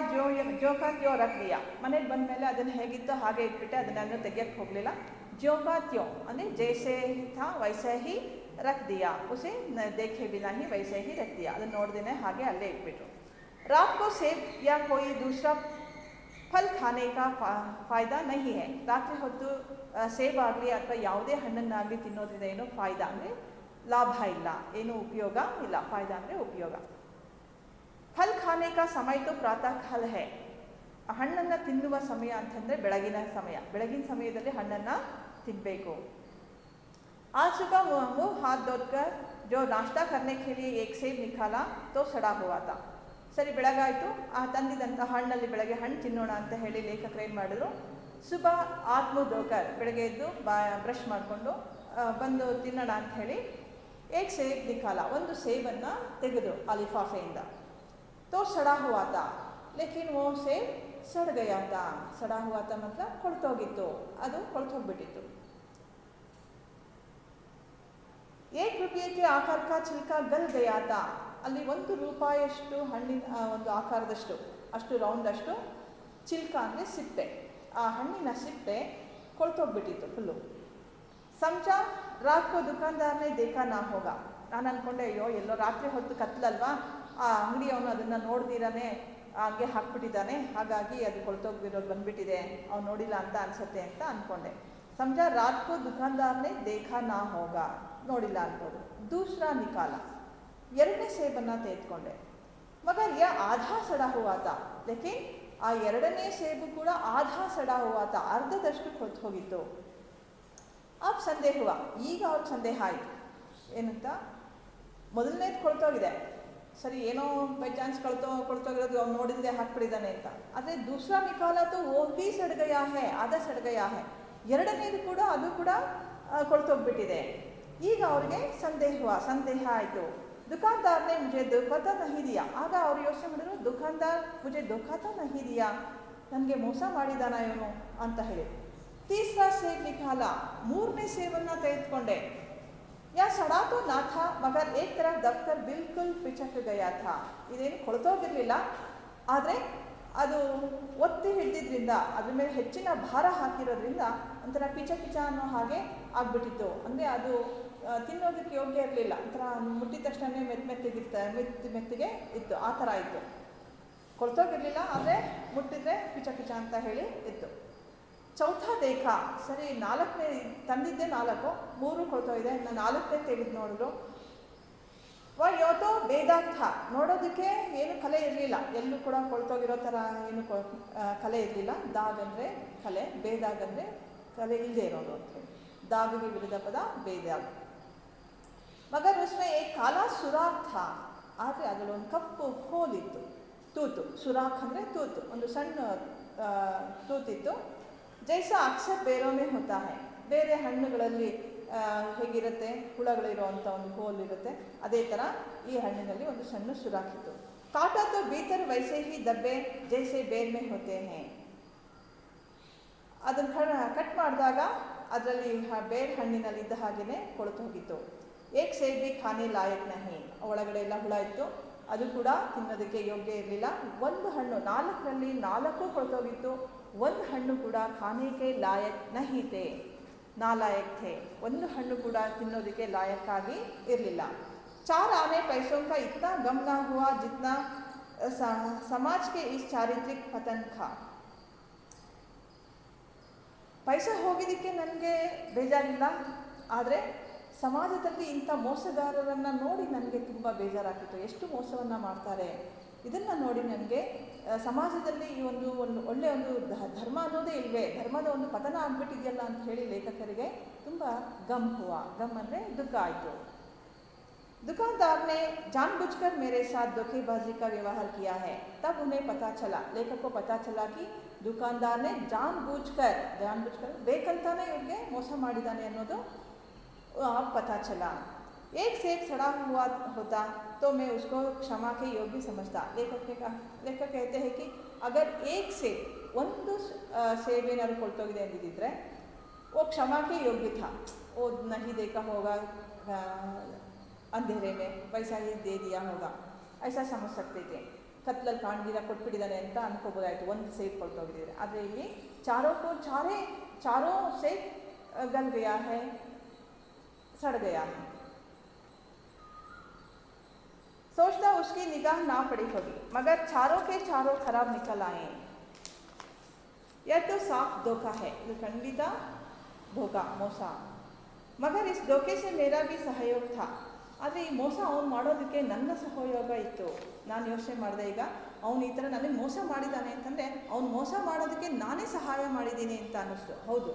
ಜೋಕಾ ತ್ಯೋ ರಖ್ ದಿಯಾ. ಮನೆಗೆ ಬಂದ ಮೇಲೆ ಅದನ್ನು ಹೇಗಿತ್ತೋ ಹಾಗೆ ಇಟ್ಬಿಟ್ಟೆ, ಅದನ್ನು ತೆಗಿಯೋಕ್ಕೆ ಹೋಗಲಿಲ್ಲ. ಜೋಕಾ ತ್ಯೋ ಅಂದರೆ ಜೈಸೆ ಥಾ ವೈಸೆ ಹಿ ರಖ್ ದಿಯಾ, ಉಸೆ ದೇಖೆ ಬಿನಾ ಹಿ ವೈಸೆ ಹಿ ರಖ್ ದಿಯಾ. ಅದನ್ನು ನೋಡ್ದೇನೆ ಹಾಗೆ ಅಲ್ಲೇ ಇಟ್ಬಿಟ್ರು. ರಾತ್ ಕೋ ಸೇಬ್ ಯಾ ಕೋಯಿ ದೂಸರಾ ಫಲ್ ಖಾನೆ ಕಾ ಫಾಯ್ದಾ ನಹಿ ಹೈ. ರಾತ್ರಿ ಹೊತ್ತು ಸೇಬಾಗಲಿ ಅಥವಾ ಯಾವುದೇ ಹಣ್ಣನ್ನಾಗಲಿ ತಿನ್ನೋದ್ರಿಂದ ಏನೋ ಫಾಯ್ದಾ ಅಂದರೆ ಲಾಭ ಇಲ್ಲ, ಏನೂ ಉಪಯೋಗ ಇಲ್ಲ. ಫಾಯ್ದಾ ಅಂದರೆ ಉಪಯೋಗ. ಫಲ್ ಖಾನೆ ಕಾ ಸಮಯ ತೋ ಪ್ರಾತಃ ಕಾಲ ಹೈ. ಹಣ್ಣನ್ನು ತಿನ್ನುವ ಸಮಯ ಅಂತಂದರೆ ಬೆಳಗಿನ ಸಮಯ. ಬೆಳಗಿನ ಸಮಯದಲ್ಲಿ ಹಣ್ಣನ್ನು ತಿನ್ನಬೇಕು. आज सुबह मुँह हाथ धोकर जो नाश्ता करने के लिए एक सेब निकाला तो सड़ा हुआ था. ಸರಿ, ಬೆಳಗಾಯಿತು. ಆ ತಂದಿದಂಥ ಹಣ್ಣಲ್ಲಿ ಬೆಳಗ್ಗೆ ಹಣ್ಣು ತಿನ್ನೋಣ ಅಂತ ಹೇಳಿ ಲೇಖಕರು ಏನು ಮಾಡಿದ್ರು, ಸುಬಾ ಆತ್ಮ ದೋಕರ್, ಬೆಳಗ್ಗೆ ಎದ್ದು ಬ್ರಷ್ ಮಾಡಿಕೊಂಡು ಬಂದು ತಿನ್ನೋಣ ಅಂತ ಹೇಳಿ ಏಕ್ ಸೇಬ್ ನಿಕಾಲ, ಒಂದು ಸೇಬನ್ನು ತೆಗೆದು ಆ ಲಿಫಾಫೆಯಿಂದ. ತೋ ಸಡಾ ಹುವಾ ತಾ ಲೇಕಿನ್ ವೋ ಸೇಬ್ ಸಡ್ ಗಯಾ ತಾ. ಸಡಾ ಹುವಾ ತಾ ಮತ್ಲಬ್ ಕೊಳ್ತೋಗಿತ್ತು, ಅದು ಕೊಳ್ತೋಗ್ಬಿಟ್ಟಿತ್ತು. ಏಕ್ ರೂಪಾಯಿಗೆ ಆಕಾರ ಕಾ ಚಿಲ್ಕಾ ಗಲ್ ಗಯಾ ತಾ. ಅಲ್ಲಿ ₹1 ಹಣ್ಣಿನ ಒಂದು ಆಕಾರದಷ್ಟು, ಅಷ್ಟು ರೌಂಡಷ್ಟು ಚಿಲ್ಕ ಅಂದರೆ ಸಿಪ್ಪೆ, ಆ ಹಣ್ಣಿನ ಸಿಪ್ಪೆ ಕೊಳ್ತೋಗ್ಬಿಟ್ಟಿತ್ತು ಫುಲ್ಲು. ಸಂಚ ರಾತ್ ಕೋ ದುಕಾನ್ದಾರ್ನೇ ದೇಖಾ ನಾ ಹೋಗ. ನಾನು ಅಂದ್ಕೊಂಡೆ, ಅಯ್ಯೋ ಎಲ್ಲೋ ರಾತ್ರಿ ಹೊತ್ತು ಕತ್ಲಲ್ವಾ, ಆ ಅಂಗಡಿಯವನು ಅದನ್ನು ನೋಡ್ದಿರಾನೆ ಹಂಗೆ ಹಾಕ್ಬಿಟ್ಟಿದ್ದಾನೆ, ಹಾಗಾಗಿ ಅದು ಕೊಳ್ತೋಗ್ಬಿರೋದು ಬಂದುಬಿಟ್ಟಿದೆ, ಅವ್ನು ನೋಡಿಲ್ಲ ಅಂತ ಅನಿಸುತ್ತೆ ಅಂತ ಅಂದ್ಕೊಂಡೆ. ಸಮಜ ರಾತ್ ಕೋ ದುಕಾನ್ದಾರ್ನೇ ದೇಖಾ ನಾ ಹೋಗ, ನೋಡಿಲ್ಲ ಅನ್ಬೋದು. ದೂಸರಾ ನಿಕಾಲ, ಎರಡನೇ ಸೇಬನ್ನು ತೆಗೆದುಕೊಂಡೆ. ಮಗರ್ ಯಾ ಆಧಾ ಸಡಾ ಹುವಾತ, ಲೇಕಿನ್ ಆ ಎರಡನೇ ಸೇಬು ಕೂಡ ಆಧಾ ಸಡಾ ಹುವಾತ, ಅರ್ಧದಷ್ಟು ಕೊಳ್ತು ಹೋಗಿತ್ತು. ಆಪ್ ಸಂದೇಹ ಹುವಾ, ಈಗ ಅವ್ರಿಗೆ ಸಂದೇಹ ಆಯಿತು. ಏನಂತ, ಮೊದಲನೇದು ಕೊಳ್ತೋಗಿದೆ, ಸರಿ ಏನೋ ಬೈ ಚಾನ್ಸ್ ಕೊಳ್ತೋಗಿರೋದು ಅವ್ನು ನೋಡಿದ್ರೆ ಹಾಕ್ಬಿಟ್ಟಿದ್ದಾನೆ ಅಂತ. ಆದರೆ ದೂಸರಾ ನಿಕಾಲ ತೋ ವೋ ಭೀ ಸಡ್ ಗಯಾ ಹೈ, ಆಧಾ ಸಡ್ ಗಯಾ ಹೈ. ಎರಡನೇದು ಕೂಡ ಅದು ಕೂಡ ಕೊಳ್ತೋಗ್ಬಿಟ್ಟಿದೆ. ಈಗ ಅವ್ರಿಗೆ ಸಂದೇಹ ಆಯಿತು. ದುಕಾನ್ದಾರ್ನೇ ಮುझे धोखा तो नहीं दिया. ಆಗ ಅವ್ರು ಯೋಚನೆ ಮಾಡಿದ್ರು, ದುಕಾನ್ದಾರ್ ಮುझे धोखा तो नहीं दिया, ನನಗೆ ಮೋಸ ಮಾಡಿದಾನ ಇವನು ಅಂತ ಹೇಳಿ. ತೀಸರಾ ಸೇಬ್ ನಿಕಾಲ, ಮೂರನೇ ಸೇಬನ್ನು ತೆಗೆದುಕೊಂಡೆ. ಯಾ ಸಡಾ ತೋ ನಾ ಥಾ ಮಗರ್ ಏಕ್ ತರಫ್ ದಬ್ಕರ್ ಬಿಲ್ಕುಲ್ ಪಿಚಕ್ ಗಯಾ ಥಾ. ಇದೇನು ಕೊಳ್ತೋಗಿರಲಿಲ್ಲ, ಆದರೆ ಅದು ಒತ್ತಿ ಹಿಡಿದಿದ್ರಿಂದ, ಅದ್ರ ಮೇಲೆ ಹೆಚ್ಚಿನ ಭಾರ ಹಾಕಿರೋದ್ರಿಂದ ಒಂಥರ ಪಿಚ ಅನ್ನೋ ಹಾಗೆ ಆಗ್ಬಿಟ್ಟಿತ್ತು. ಅಂದರೆ ಅದು ತಿನ್ನೋದಕ್ಕೆ ಯೋಗ್ಯ ಇರಲಿಲ್ಲ, ಒಂಥರ ಮುಟ್ಟಿದ ತಕ್ಷಣ ಮೆತ್ತಗೆ ಇತ್ತು, ಆ ಥರ ಇತ್ತು. ಕೊಳ್ತೋಗಿರಲಿಲ್ಲ, ಆದರೆ ಮುಟ್ಟಿದ್ರೆ ಪಿಚ ಅಂತ ಹೇಳಿ ಇತ್ತು. ಚೌಥಾ ದೇಖಾ, ಸರಿ ನಾಲ್ಕನೇ ತಂದಿದ್ದೆ 4, 3 ಕೊಳ್ತೋಗಿದೆ, ನಾನು 4ನೇ ತೆಗೆದು ನೋಡಿದ್ರು. ಯಾವತ್ತೋ ಬೇದಾರ್ಥ, ನೋಡೋದಕ್ಕೆ ಏನು ಕಲೆ ಇರಲಿಲ್ಲ, ಎಲ್ಲೂ ಕೂಡ ಕೊಳ್ತೋಗಿರೋ ಥರ ಏನು ಕಲೆ ಇರಲಿಲ್ಲ. ದಾಗ್ ಅಂದರೆ ಕಲೆ, ಬೇದಾಗ್ ಅಂದರೆ ಕಲೆ ಇಲ್ಲದೆ ಇರೋದು ಅಂತೇಳಿ. ದಾಗಿಗೆ ವಿರುದ್ಧ ಪದ ಬೇದಾಗ್. ಮಗರ್ ಉಸ್ಮೆ ಏಕ್ ಕಾಲಾ ಸುರಾಖ್ ಥಾ, ಆದರೆ ಅದರಲ್ಲಿ ಒಂದು ಕಪ್ಪು ಹೋಲಿತ್ತು, ತೂತು. ಸುರಾಖ್ ಅಂದರೆ ತೂತು, ಒಂದು ಸಣ್ಣ ತೂತಿತ್ತು. ಜೈಸಾ ಅಕ್ಸರ್ ಬೇರೋಮೆ ಹೋತಾ ಹೈ, ಬೇರೆ ಹಣ್ಣುಗಳಲ್ಲಿ ಹೇಗಿರುತ್ತೆ, ಹುಳಗಳಿರುವಂಥ ಒಂದು ಹೋಲ್ ಇರುತ್ತೆ, ಅದೇ ಥರ ಈ ಹಣ್ಣಿನಲ್ಲಿ ಒಂದು ಸಣ್ಣ ಸುರಾಖಿತ್ತು. ಕಾಟಾ ತೋ ಭೀತರ ವೈಸೆ ಹಿ ದಬ್ಬೆ ಜೈಸೆ ಬೇರ್ ಮೇ ಹೋತೆ ಹೈ. ಅದನ್ನು ಕಟ್ ಮಾಡಿದಾಗ ಅದರಲ್ಲಿ ಬೇರೆ ಹಣ್ಣಿನಲ್ಲಿ ಇದ್ದ ಹಾಗೆಯೇ ಕೊಳ್ತು ಹೋಗಿತ್ತು. ಏಕ್ ಸೇಬ್ ಭಿ ಖಾನೆ ಲಾಯಕ್ ನಹಿ, ಒಳಗಡೆ ಎಲ್ಲ ಹುಳ ಇತ್ತು, ಅದು ಕೂಡ ತಿನ್ನೋದಕ್ಕೆ ಯೋಗ್ಯ ಇರಲಿಲ್ಲ. ಒಂದು ಹಣ್ಣು, 4ರಲ್ಲಿ 4 ಕೊಳ್ತೋಗಿತ್ತು, ಒಂದು ಹಣ್ಣು ಕೂಡ ಖಾನೆಗೆ ಲಾಯಕ್ ನಹಿ ಥೇ, ನಾಲಾಯಕ್ ಥೇ, ಒಂದು ಹಣ್ಣು ಕೂಡ ತಿನ್ನೋದಕ್ಕೆ ಲಾಯಕ್ಕಾಗಿ ಇರಲಿಲ್ಲ. 4 ಆನೆ पैसों का इतना गम ना हुआ जितना समाज के इस चारित्रिक पतन का. ಪೈಸೆ ಹೋಗಿದ್ದಕ್ಕೆ ನನಗೆ ಬೇಜಾರಿಲ್ಲ, ಆದರೆ ಸಮಾಜದಲ್ಲಿ ಇಂಥ ಮೋಸಗಾರರನ್ನು ನೋಡಿ ನನಗೆ ತುಂಬ ಬೇಜಾರಾಗ್ತಿತ್ತು. ಎಷ್ಟು ಮೋಸವನ್ನು ಮಾಡ್ತಾರೆ ಇದನ್ನು ನೋಡಿ ನನಗೆ ಸಮಾಜದಲ್ಲಿ ಈ ಒಂದು ಒಳ್ಳೆಯ ಒಂದು ಧರ್ಮ ಅನ್ನೋದೇ ಇಲ್ವೇ, ಧರ್ಮದ ಒಂದು ಪತನ ಆಗ್ಬಿಟ್ಟಿದೆಯಲ್ಲ ಅಂತ ಹೇಳಿ ಲೇಖಕರಿಗೆ ತುಂಬ ಗಮ್ ಅಂದರೆ ದುಃಖ ಆಯಿತು. दुकानदार ने जानबूझकर मेरे साथ धोखेबाजी का व्यवहार किया है। तब उन्हें पता चला, लेखक को पता चला कि दुकानदार ने जानबूझकर ಬೇಕಂತಾನೆ ಇವ್ರಿಗೆ ಮೋಸ ಮಾಡಿದ್ದಾನೆ ಅನ್ನೋದು पता चला। एक सेब सड़ा हुआ होता तो मैं उसको क्षमा के योग्य समझता। लेखक कहते हैं कि अगर एक सेब ಒಂದು ಸೇಬ್ ಏನಾದ್ರು ಕೊಳ್ತೋಗಿದೆ ಅಂದಿದ್ದರೆ वो क्षमा के योग्य था। वो नहीं देखा होगा अंधेरे में, पैसा ही दे दिया होगा, ऐसा समझ सकते थे। ಕತ್ಲಲ್ಲಿ ಕಾಣ್ದಿರ ಕೊಟ್ಬಿಟ್ಟಿದ್ದಾನೆ ಅಂತ ಅನ್ಕೋಬೋದಾಯಿತು ಒಂದು ಸೇಬ್ ಕೊಳ್ತೋಗಿದ್ರೆ. ಆದರೆ ಇಲ್ಲಿ चारों सेब गल गया है, सड़ गया है। सोचता उसकी निगाह ना पड़ी होगी, मगर चारों के चारों खराब निकल आए। यह तो साफ धोखा है, ये खंडित धोखा ಮೋಸ। मगर इस धोखे से मेरा भी सहयोग था। ಆದರೆ ಈ ಮೋಸ ಅವ್ನು ಮಾಡೋದಕ್ಕೆ ನನ್ನ ಸಹಯೋಗ ಇತ್ತು. ನಾನು ಯೋಚನೆ ಮಾಡಿದೆ, ಈಗ ಅವನು ಈ ಥರ ನನಗೆ ಮೋಸ ಮಾಡಿದ್ದಾನೆ ಅಂತಂದರೆ ಅವ್ನು ಮೋಸ ಮಾಡೋದಕ್ಕೆ ನಾನೇ ಸಹಾಯ ಮಾಡಿದ್ದೀನಿ ಅಂತ ಅನ್ನಿಸ್ತು. ಹೌದು,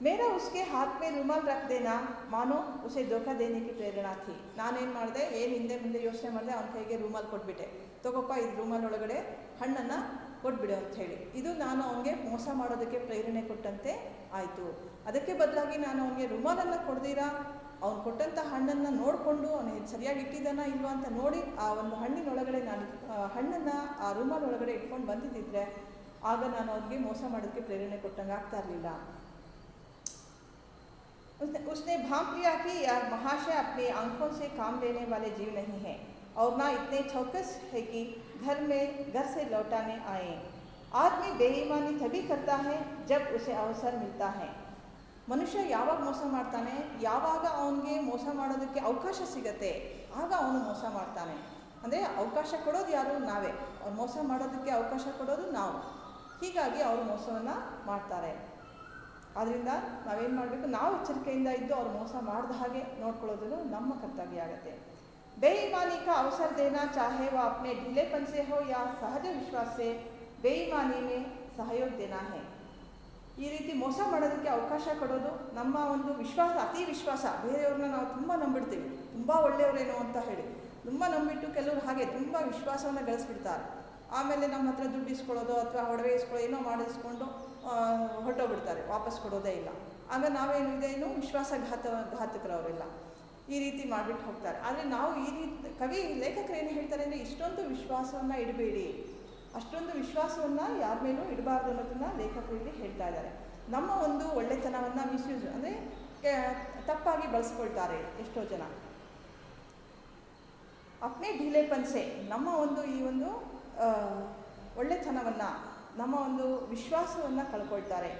ಮೇರಾ ಉಸ್ಕೆ ಹಾತ್ ಮೇ ರುಮಾಲ್ ರಖ್ ದೇನಾ ಮಾನೋ ಉಸೆ ಧೋಖಾ ದೇನೆ ಕಿ ಪ್ರೇರಣಾ ಥಿ। ನಾನೇನು ಮಾಡಿದೆ, ಏನು ಹಿಂದೆ ಮುಂದೆ ಯೋಚನೆ ಮಾಡಿದೆ, ಅವನ ಕೈಗೆ ರೂಮಾಲ್ ಕೊಟ್ಬಿಟ್ಟೆ, ತಗೋಪ್ಪ ಇದು ರೂಮಾಲ್ ಒಳಗಡೆ ಹಣ್ಣನ್ನು ಕೊಟ್ಬಿಡು ಅಂತ ಹೇಳಿ. ಇದು ನಾನು ಅವನಿಗೆ ಮೋಸ ಮಾಡೋದಕ್ಕೆ ಪ್ರೇರಣೆ ಕೊಟ್ಟಂತೆ ಆಯಿತು. ಅದಕ್ಕೆ ಬದಲಾಗಿ ನಾನು ಅವನಿಗೆ ರುಮಾಲನ್ನು ಕೊಡ್ದಿರಾ ಅವ್ನು ಕೊಟ್ಟಂಥ ಹಣ್ಣನ್ನು ನೋಡಿಕೊಂಡು ಅವನು ಸರಿಯಾಗಿ ಇಟ್ಟಿದ್ದಾನ ಇಲ್ವಾ ಅಂತ ನೋಡಿ ಆ ಒಂದು ಹಣ್ಣಿನೊಳಗಡೆ ನಾನು ಹಣ್ಣನ್ನು ಆ ರೂಮಾಲ್ ಒಳಗಡೆ ಇಟ್ಕೊಂಡು ಬಂದಿದ್ದಿದ್ರೆ ಆಗ ನಾನು ಅವ್ರಿಗೆ ಮೋಸ ಮಾಡೋದಕ್ಕೆ ಪ್ರೇರಣೆ ಕೊಟ್ಟಂಗೆ ಆಗ್ತಾ ಇರಲಿಲ್ಲ. उसने भांप लिया कि यार महाशय अपनी आंखों से काम लेने वाले जीव नहीं है और ना इतने चौकस है कि घर से लौटाने आए। आदमी बेईमानी तभी करता है जब उसे अवसर मिलता है। ಮನುಷ್ಯ ಯಾವಾಗ ಮೋಸ ಮಾಡ್ತಾನೆ, ಯಾವಾಗ ಅವನಿಗೆ ಮೋಸ ಮಾಡೋದಕ್ಕೆ ಅವಕಾಶ ಸಿಗತ್ತೆ ಆಗ ಅವನು ಮೋಸ ಮಾಡ್ತಾನೆ. ಅಂದರೆ ಅವಕಾಶ ಕೊಡೋದು ಯಾರು? ನಾವೇ. ಅವ್ರು ಮೋಸ ಮಾಡೋದಕ್ಕೆ ಅವಕಾಶ ಕೊಡೋದು ನಾವು. ಹೀಗಾಗಿ ಅವರು ಮೋಸವನ್ನು ಮಾಡ್ತಾರೆ. ಆದ್ದರಿಂದ ನಾವೇನು ಮಾಡಬೇಕು, ನಾವು ಎಚ್ಚರಿಕೆಯಿಂದ ಇದ್ದು ಅವ್ರು ಮೋಸ ಮಾಡಿದ ಹಾಗೆ ನೋಡ್ಕೊಳ್ಳೋದು ನಮ್ಮ ಕರ್ತವ್ಯ ಆಗುತ್ತೆ. बेईमानी का अवसर देना चाहे वह अपने ढीलेपन से हो या सहज विश्वास से बेईमानी में सहयोग देना है। ಈ ರೀತಿ ಮೋಸ ಮಾಡೋದಕ್ಕೆ ಅವಕಾಶ ಕೊಡೋದು ನಮ್ಮ ಒಂದು ವಿಶ್ವಾಸ, ಅತಿ ವಿಶ್ವಾಸ. ಬೇರೆಯವ್ರನ್ನ ನಾವು ತುಂಬ ನಂಬಿಡ್ತೀವಿ, ತುಂಬ ಒಳ್ಳೆಯವರೇನೋ ಅಂತ ಹೇಳಿ ತುಂಬ ನಂಬಿಟ್ಟು ಕೆಲವರು ಹಾಗೆ ತುಂಬ ವಿಶ್ವಾಸವನ್ನು ಗಳಿಸ್ಬಿಡ್ತಾರೆ. ಆಮೇಲೆ ನಮ್ಮ ಹತ್ರ ದುಡ್ಡು ಇಸ್ಕೊಳ್ಳೋದು ಅಥವಾ ಒಡವೆ ಇಸ್ಕೊಳ್ಳೋ ಏನೋ ಮಾಡಿಸ್ಕೊಂಡು ಹೊರಟೋಗ್ಬಿಡ್ತಾರೆ, ವಾಪಸ್ ಕೊಡೋದೇ ಇಲ್ಲ. ಆಗ ನಾವೇನು ವಿಶ್ವಾಸಘಾತಕರವರೆಲ್ಲ ಈ ರೀತಿ ಮಾಡಿಬಿಟ್ಟು ಹೋಗ್ತಾರೆ. ಆದರೆ ನಾವು ಈ ರೀತಿ ಲೇಖಕರು ಏನು ಹೇಳ್ತಾರೆ ಅಂದರೆ, ಇಷ್ಟೊಂದು ವಿಶ್ವಾಸವನ್ನು ಇಡಬೇಡಿ, ಅಷ್ಟೊಂದು ವಿಶ್ವಾಸವನ್ನು ಯಾರ ಮೇಲೂ ಇಡಬಾರ್ದು ಅನ್ನೋದನ್ನು ಲೇಖಕರು ಇಲ್ಲಿ ಹೇಳ್ತಾ ಇದ್ದಾರೆ. ನಮ್ಮ ಒಂದು ಒಳ್ಳೆತನವನ್ನು ಮಿಸ್ಯೂಸ್ ಅಂದರೆ ತಪ್ಪಾಗಿ ಬಳಸ್ಕೊಳ್ತಾರೆ ಎಷ್ಟೋ ಜನ. ಅಪ್ನೇ ಢೀಲೆಪನ್ಸೆ, ನಮ್ಮ ಒಂದು ಈ ಒಂದು ಒಳ್ಳೆತನವನ್ನು, ನಮ್ಮ ಒಂದು ವಿಶ್ವಾಸವನ್ನು ಕಳ್ಕೊಳ್ತಾರೆ.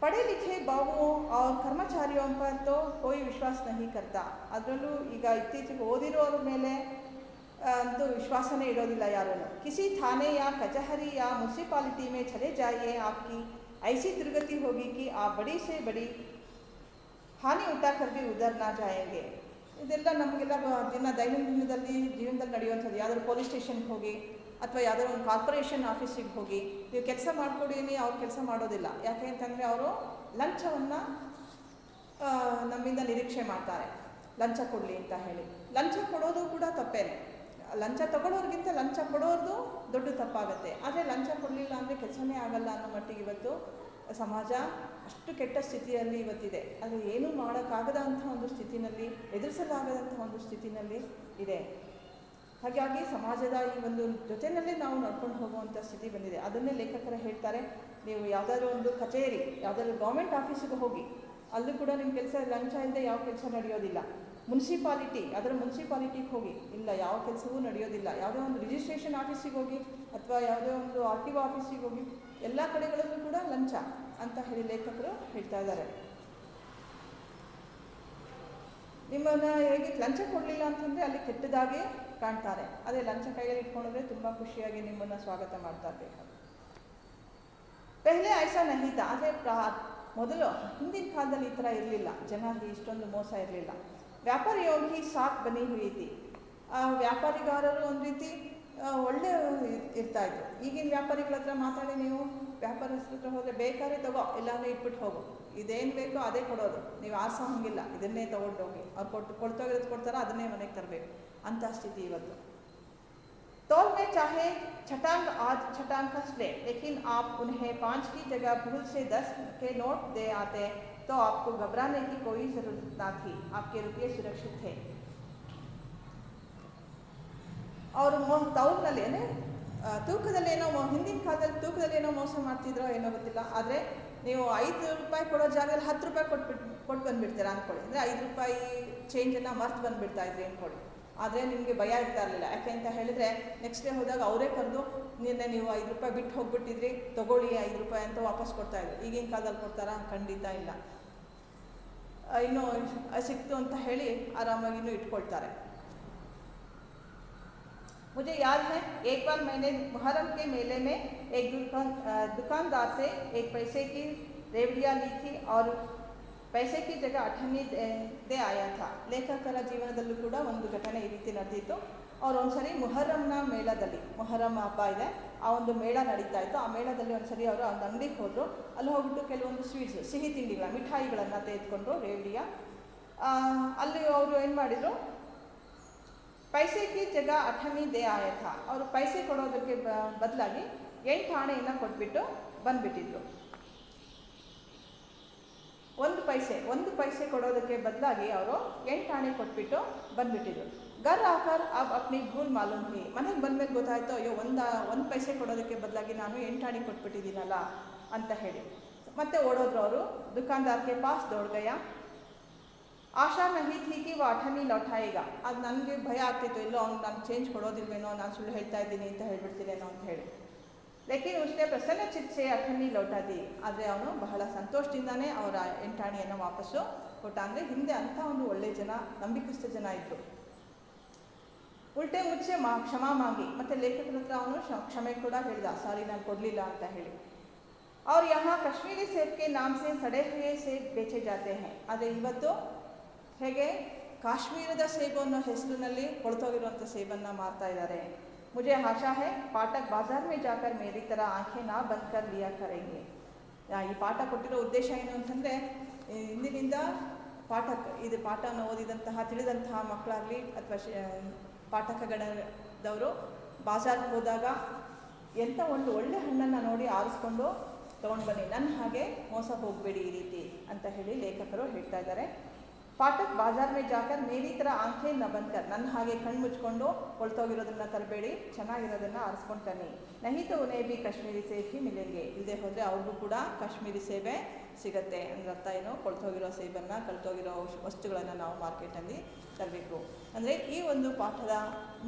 पढ़े लिखे बाबुओं और कर्मचारियों पर तो कोई विश्वास नहीं करता. ಅದರಲ್ಲೂ ಈಗ ಇತ್ತೀಚೆಗೆ ಓದಿರೋರ ಮೇಲೆ ಅಂತೂ ವಿಶ್ವಾಸನೇ ಇರೋದಿಲ್ಲ ಯಾರೂ. किसी थाने या कचहरी या म्यूनसिपालिटी में चले जाइए, आपकी ऐसी दुर्गति होगी कि आप बड़ी से बड़ी हानि उठाकर भी उधर ना जाएंगे. ಇದೆಲ್ಲ ನಮಗೆಲ್ಲ ದೈನಂದಿನದಲ್ಲಿ ಜೀವನದಲ್ಲಿ ನಡೆಯುವಂಥದ್ದು. ಯಾವುದಾದ್ರು ಪೊಲೀಸ್ ಸ್ಟೇಷನ್ಗೆ ಹೋಗಿ ಅಥವಾ ಯಾವುದಾದ್ರು ಒಂದು ಕಾರ್ಪೊರೇಷನ್ ಆಫೀಸಿಗೆ ಹೋಗಿ ನೀವು ಕೆಲಸ ಮಾಡಿಕೊಡಿ, ಅವ್ರು ಕೆಲಸ ಮಾಡೋದಿಲ್ಲ. ಯಾಕೆ ಅಂತಂದರೆ ಅವರು ಲಂಚವನ್ನು ನಮ್ಮಿಂದ ನಿರೀಕ್ಷೆ ಮಾಡ್ತಾರೆ, ಲಂಚ ಕೊಡಲಿ ಅಂತ ಹೇಳಿ. ಲಂಚ ಕೊಡೋದು ಕೂಡ ತಪ್ಪೇನೆ. ಲಂಚ ತಗೊಳ್ಳೋರಿಗಿಂತ ಲಂಚ ಕೊಡೋರ್ದು ದೊಡ್ಡ ತಪ್ಪಾಗುತ್ತೆ. ಆದರೆ ಲಂಚ ಕೊಡಲಿಲ್ಲ ಅಂದರೆ ಕೆಲಸನೇ ಆಗಲ್ಲ ಅನ್ನೋ ಮಟ್ಟಿಗೆ ಇವತ್ತು ಸಮಾಜ ಅಷ್ಟು ಕೆಟ್ಟ ಸ್ಥಿತಿಯಲ್ಲಿ ಇವತ್ತಿದೆ. ಅದು ಏನೂ ಮಾಡೋಕ್ಕಾಗದಂಥ ಒಂದು ಸ್ಥಿತಿನಲ್ಲಿ, ಎದುರಿಸಲಾಗದಂಥ ಒಂದು ಸ್ಥಿತಿನಲ್ಲಿ ಇದೆ. ಹಾಗಾಗಿ ಸಮಾಜದ ಈ ಒಂದು ಜೊತೆಯಲ್ಲೇ ನಾವು ನಡ್ಕೊಂಡು ಹೋಗುವಂಥ ಸ್ಥಿತಿ ಬಂದಿದೆ. ಅದನ್ನೇ ಲೇಖಕರು ಹೇಳ್ತಾರೆ, ನೀವು ಯಾವುದಾದ್ರೂ ಒಂದು ಕಚೇರಿ, ಯಾವುದಾದ್ರೂ ಗೌರ್ಮೆಂಟ್ ಆಫೀಸಿಗೆ ಹೋಗಿ, ಅಲ್ಲೂ ಕೂಡ ನಿಮ್ಮ ಕೆಲಸ ಲಂಚ ಇಲ್ಲದೆ ಯಾವ ಕೆಲಸ ನಡೆಯೋದಿಲ್ಲ. ಮುನ್ಸಿಪಾಲಿಟಿ, ಅದರ ಮುನ್ಸಿಪಾಲಿಟಿಗೆ ಹೋಗಿ, ಇಲ್ಲ ಯಾವ ಕೆಲಸವೂ ನಡೆಯೋದಿಲ್ಲ. ಯಾವುದೇ ಒಂದು ರಿಜಿಸ್ಟ್ರೇಷನ್ ಆಫೀಸಿಗೆ ಹೋಗಿ ಅಥವಾ ಯಾವುದೇ ಒಂದು RTO ಆಫೀಸಿಗೆ ಹೋಗಿ, ಎಲ್ಲ ಕಡೆಗಳಲ್ಲೂ ಕೂಡ ಲಂಚ ಅಂತ ಹೇಳಿ ಲೇಖಕರು ಹೇಳ್ತಾ ಇದ್ದಾರೆ. ನಿಮ್ಮನ್ನು ಹೇಗೆ ಲಂಚ ಕೊಡಲಿಲ್ಲ ಅಂತಂದರೆ ಅಲ್ಲಿ ಕೆಟ್ಟದಾಗೆ ಕಾಣ್ತಾರೆ. ಅದೇ ಲಂಚ ಕೈಯಲ್ಲಿ ಇಟ್ಕೊಂಡ್ರೆ ತುಂಬ ಖುಷಿಯಾಗಿ ನಿಮ್ಮನ್ನು ಸ್ವಾಗತ ಮಾಡ್ತಾ ಇರಬೇಕು. ಪೆಹ್ಲೆ ಐಸಾ नहीं था ಆದರೆ ಮೊದಲು ಹಿಂದಿನ ಕಾಲದಲ್ಲಿ ಈ ಥರ ಇರಲಿಲ್ಲ, ಜನರಿಗೆ ಇಷ್ಟೊಂದು ಮೋಸ ಇರಲಿಲ್ಲ. ವ್ಯಾಪಾರಿयों की साख बनी हुई थी. ವ್ಯಾಪಾರಿಗಾರರು ಒಂದು ರೀತಿ ಒಳ್ಳೆ ಇರ್ತಾಯಿದ್ರು. ಈಗಿನ ವ್ಯಾಪಾರಿಗಳ ಹತ್ರ ಮಾತಾಡಿ ನೀವು ವ್ಯಾಪಾರಸ್ಥರ ಹತ್ರ ಹೋದರೆ ಬೇಕಾದ್ರೆ ತಗೋ, ಎಲ್ಲಾದರೂ ಇಟ್ಬಿಟ್ಟು ಹೋಗು, ಇದೇನು ಬೇಕೋ ಅದೇ ಕೊಡೋದು, ನೀವು ಆರಿಸೋ ಹಂಗಿಲ್ಲ, ಇದನ್ನೇ ತೊಗೊಂಡು ಹೋಗಿ, ಅವ್ರು ಕೊಡ್ತೋಗಿರೋದು ಕೊಡ್ತಾರೋ ಅದನ್ನೇ ಮನೆಗೆ ತರಬೇಕು ಅಂಥ ಸ್ಥಿತಿ ಇವತ್ತು. तौल में चाहे छटांग आज छटांग का ले, लेकिन आप उन्हें 5 की जगह भूल से 10 के नोट दे आते तो आपको घबराने की कोई ज़रूरत ना थी, आपके रुपये सुरक्षित थे. ಅವರು ತೌಲ್ನಲ್ಲೇನೆ ತೂಕದಲ್ಲೇನೋ ಹಿಂದಿನ ಕಾಲದಲ್ಲಿ ತೂಕದಲ್ಲೇನೋ ಮೋಸ ಮಾಡ್ತಿದ್ರೋ ಏನೋ ಗೊತ್ತಿಲ್ಲ. ಆದರೆ ನೀವು 5 ರೂಪಾಯಿ ಕೊಡೋ ಜಾಗದಲ್ಲಿ 10 ರೂಪಾಯಿ ಕೊಟ್ಟು ಬಂದುಬಿಡ್ತೀರಾ ಅಂದ್ಕೊಳ್ಳಿ. ಅಂದರೆ 5 ರೂಪಾಯಿ ಚೇಂಜನ್ನು ಮರ್ತು ಬಂದುಬಿಡ್ತಾ ಇದ್ರಿ ಅಂದ್ಕೊಳ್ಳಿ. ಆದರೆ ನಿಮಗೆ ಭಯ ಇರ್ತಾ ಇರಲಿಲ್ಲ. ಯಾಕೆ ಅಂತ ಹೇಳಿದರೆ ನೆಕ್ಸ್ಟ್ ಡೇ ಹೋದಾಗ ಅವರೇ ಕರೆದು ನಿನ್ನೆ ನೀವು 5 ರೂಪಾಯಿ ಬಿಟ್ಟು ಹೋಗ್ಬಿಟ್ಟಿದ್ರಿ, ತೊಗೊಳ್ಳಿ 5 ರೂಪಾಯಿ ಅಂತ ವಾಪಸ್ ಕೊಡ್ತಾಯಿದ್ರು. ಈಗಿನ ಕಾಲದಲ್ಲಿ ಕೊಡ್ತಾರಾ? ಖಂಡಿತ ಇಲ್ಲ. ಇನ್ನೂ ಸಿಕ್ತು ಅಂತ ಹೇಳಿ ಆರಾಮಾಗಿ ಇನ್ನೂ ಇಟ್ಕೊಳ್ತಾರೆ. मुझे याद है एक बार मैंने मुहर्रम के मेले में एक दुकानदार से एक पैसे की रेवड़ियाँ ली थी और पैसे की जगह अठन्नी दे आया था. ಲೇಖಕರ ಜೀವನದಲ್ಲೂ ಕೂಡ ಒಂದು ಘಟನೆ ಈ ರೀತಿ ನಡೆದಿತ್ತು. ಅವ್ರು ಒಂದ್ಸರಿ ಮುಹರ್ರಂನ ಮೇಳದಲ್ಲಿ, ಮುಹರ್ರಂ ಹಬ್ಬ ಇದೆ, ಆ ಒಂದು ಮೇಳ ನಡೀತಾ ಇತ್ತು. ಆ ಮೇಳದಲ್ಲಿ ಒಂದ್ಸರಿ ಅವರು ಒಂದು ಅಂಗಡಿಗೆ ಹೋದರು. ಅಲ್ಲಿ ಹೋಗ್ಬಿಟ್ಟು ಕೆಲವೊಂದು ಸ್ವೀಟ್ಸ್, ಸಿಹಿ ತಿಂಡಿಗಳ ಮಿಠಾಯಿಗಳನ್ನು ತೆಗೆದುಕೊಂಡ್ರು, ರೇವಡಿಯ. ಅಲ್ಲಿ ಅವರು ಏನು ಮಾಡಿದರು, पैसे की जगह 8 दे आया था. ಅವರು ಪೈಸೆ ಕೊಡೋದಕ್ಕೆ ಬದಲಾಗಿ 8 ಆಣೆಯನ್ನು ಕೊಟ್ಬಿಟ್ಟು ಬಂದುಬಿಟ್ಟಿದ್ರು. ಒಂದು ಪೈಸೆ ಕೊಡೋದಕ್ಕೆ ಬದಲಾಗಿ ಅವರು 8 ಆಣೆ ಕೊಟ್ಬಿಟ್ಟು ಬಂದುಬಿಟ್ಟಿದ್ರು. घर आकर अब अपनी भूल मालूम हुई. ಮನೆಗೆ ಬಂದಮೇಲೆ ಗೊತ್ತಾಯಿತು, ಅಯ್ಯೋ ಒಂದು ಪೈಸೆ ಕೊಡೋದಕ್ಕೆ ಬದಲಾಗಿ ನಾನು 8 ಆಣೆ ಕೊಟ್ಬಿಟ್ಟಿದ್ದೀನಲ್ಲ ಅಂತ ಹೇಳಿ. ಮತ್ತೆ ಓಡೋದ್ರು ಅವರು. दुकानदार के पास दौड़ गया. ಆಶಾ नहीं थी कि वो 8 लौटाएगा. ಅದು ನನಗೆ ಭಯ ಆಗ್ತಿತ್ತು, ಇಲ್ಲೋ ಅವ್ನು ನಾನು ಚೇಂಜ್ ಕೊಡೋದಿಲ್ವೇನೋ, ನಾನು ಸುಳ್ಳು ಹೇಳ್ತಾ ಇದ್ದೀನಿ ಅಂತ ಹೇಳ್ಬಿಡ್ತೀನೇನೋ ಅಂತ ಹೇಳಿ. ಲೇಕಿನ್ उसने प्रसन्न चित्त से 8 लौटा दी. ಆದರೆ ಅವನು ಬಹಳ ಸಂತೋಷದಿಂದಾನೇ ಅವರ 8 ಆಣೆಯನ್ನು ವಾಪಸ್ಸು ಕೊಟ್ಟ. ಅಂದರೆ ಹಿಂದೆ ಅಂಥ ಒಂದು ಒಳ್ಳೆ ಜನ, ನಂಬಿಕಸ್ಥ ಜನ ಇದ್ದರು. ಉಲ್ಟೆ ಮುಚ್ಚೆ ಕ್ಷಮಾ ಮಾಂಗಿ. ಮತ್ತು ಲೇಖಕರ ಹತ್ರ ಅವನು ಕ್ಷಮೆ ಕೂಡ ಹೇಳಿದ, ಸಾರಿ ನಾನು ಕೊಡಲಿಲ್ಲ ಅಂತ ಹೇಳಿ. और यहाँ कश्मीरी सेब के नाम से सड़े हुए सेब बेचे जाते हैं. ಆದರೆ ಇವತ್ತು ಹೇಗೆ ಕಾಶ್ಮೀರದ ಸೇಬು ಅನ್ನೋ ಹೆಸರಿನಲ್ಲಿ ಕೊಳ್ತೋಗಿರುವಂಥ ಸೇಬನ್ನು ಮಾರ್ತಾ ಇದ್ದಾರೆ. मुझे आशा है पाठक बाजार में जाकर मेरी तरह आंखें ना बंद कर लिया करेंगे. ಈ ಪಾಠ ಕೊಟ್ಟಿರೋ ಉದ್ದೇಶ ಏನು ಅಂತಂದರೆ, ಇಂದಿನಿಂದ ಇದು ಪಾಠನ ಓದಿದಂತಹ ತಿಳಿದಂತಹ ಮಕ್ಕಳಾಗಲಿ ಅಥವಾ ಪಾಠಕಗಣದವರು ಬಾಜಾರ್ಗೆ ಹೋದಾಗ ಎಂಥ ಒಂದು ಒಳ್ಳೆ ಹಣ್ಣನ್ನು ನೋಡಿ ಆರಿಸ್ಕೊಂಡು ತೊಗೊಂಡು ಬನ್ನಿ, ನನ್ನ ಹಾಗೆ ಮೋಸ ಹೋಗಬೇಡಿ ಈ ರೀತಿ ಅಂತ ಹೇಳಿ ಲೇಖಕರು ಹೇಳ್ತಾ ಇದ್ದಾರೆ. ಪಾಠಕ್ ಬಾಜಾರ್ ಮೇ ಜಾಕರ್ ಮೇರಿ ಥರ ಆಂಖೆ ನ ಬಂದ್ಕರ್, ನನ್ನ ಹಾಗೆ ಕಣ್ಣು ಮುಚ್ಕೊಂಡು ಕೊಳ್ತೋಗಿರೋದನ್ನು ತರಬೇಡಿ, ಚೆನ್ನಾಗಿರೋದನ್ನು ಆರಿಸ್ಕೊಂಡು ತನ್ನಿ. ನಹಿತ ಉನೇ ಬಿ ಕಾಶ್ಮೀರಿ ಸೇಬ್ ಹಿ ಮಿಲೆಂಗೆ. ಇಲ್ಲದೆ ಹೋದರೆ ಅವ್ರಿಗೂ ಕೂಡ ಕಾಶ್ಮೀರಿ ಸೇಬೆ ಸಿಗುತ್ತೆ. ಅಂದರೆ ಅರ್ಥ ಏನು, ಕೊಳ್ತೋಗಿರೋ ಸೇಬನ್ನು, ಕಳ್ತೋಗಿರೋ ವಸ್ತುಗಳನ್ನು ನಾವು ಮಾರ್ಕೆಟಲ್ಲಿ ತರಬೇಕು. ಅಂದರೆ ಈ ಒಂದು ಪಾಠದ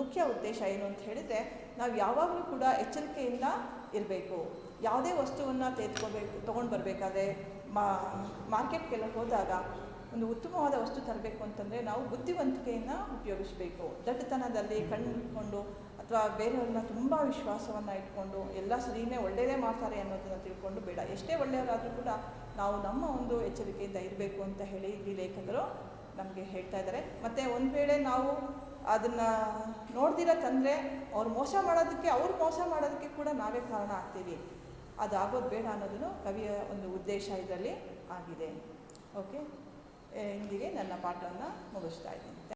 ಮುಖ್ಯ ಉದ್ದೇಶ ಏನು ಅಂತ ಹೇಳಿದರೆ, ನಾವು ಯಾವಾಗಲೂ ಕೂಡ ಎಚ್ಚರಿಕೆಯಿಂದ ಇರಬೇಕು. ಯಾವುದೇ ವಸ್ತುವನ್ನು ತೊಗೊಂಡು ಬರಬೇಕಾದ್ರೆ ಮಾರ್ಕೆಟ್ಗೆಲ್ಲ ಹೋದಾಗ ಒಂದು ಉತ್ತಮವಾದ ವಸ್ತು ತರಬೇಕು ಅಂತಂದರೆ ನಾವು ಬುದ್ಧಿವಂತಿಕೆಯನ್ನು ಉಪಯೋಗಿಸಬೇಕು. ದಡ್ಡತನದಲ್ಲಿ ಕಣ್ಣಿಟ್ಕೊಂಡು ಅಥವಾ ಬೇರೆಯವ್ರನ್ನ ತುಂಬ ವಿಶ್ವಾಸವನ್ನು ಇಟ್ಕೊಂಡು ಎಲ್ಲ ಸರಿಯೇ ಒಳ್ಳೆಯದೇ ಮಾಡ್ತಾರೆ ಅನ್ನೋದನ್ನು ತಿಳ್ಕೊಂಡು ಬೇಡ. ಎಷ್ಟೇ ಒಳ್ಳೆಯವರಾದರೂ ಕೂಡ ನಾವು ನಮ್ಮ ಒಂದು ಎಚ್ಚರಿಕೆಯಿಂದ ಇರಬೇಕು ಅಂತ ಹೇಳಿ ಈ ಲೇಖಕರು ನಮಗೆ ಹೇಳ್ತಾ ಇದ್ದಾರೆ. ಮತ್ತು ಒಂದು ವೇಳೆ ನಾವು ಅದನ್ನು ನೋಡ್ದಿರ ತಂದರೆ ಅವ್ರು ಮೋಸ ಮಾಡೋದಕ್ಕೆ ಕೂಡ ನಾವೇ ಕಾರಣ ಆಗ್ತೀವಿ. ಅದಾಗೋದು ಬೇಡ ಅನ್ನೋದನ್ನು ಕವಿಯ ಒಂದು ಉದ್ದೇಶ ಇದರಲ್ಲಿ ಆಗಿದೆ. ಓಕೆ, ಇಂದಿಗೆ ನನ್ನ ಪಾಠವನ್ನು ಮುಗಿಸ್ತಾ ಇದ್ದೀನಿ.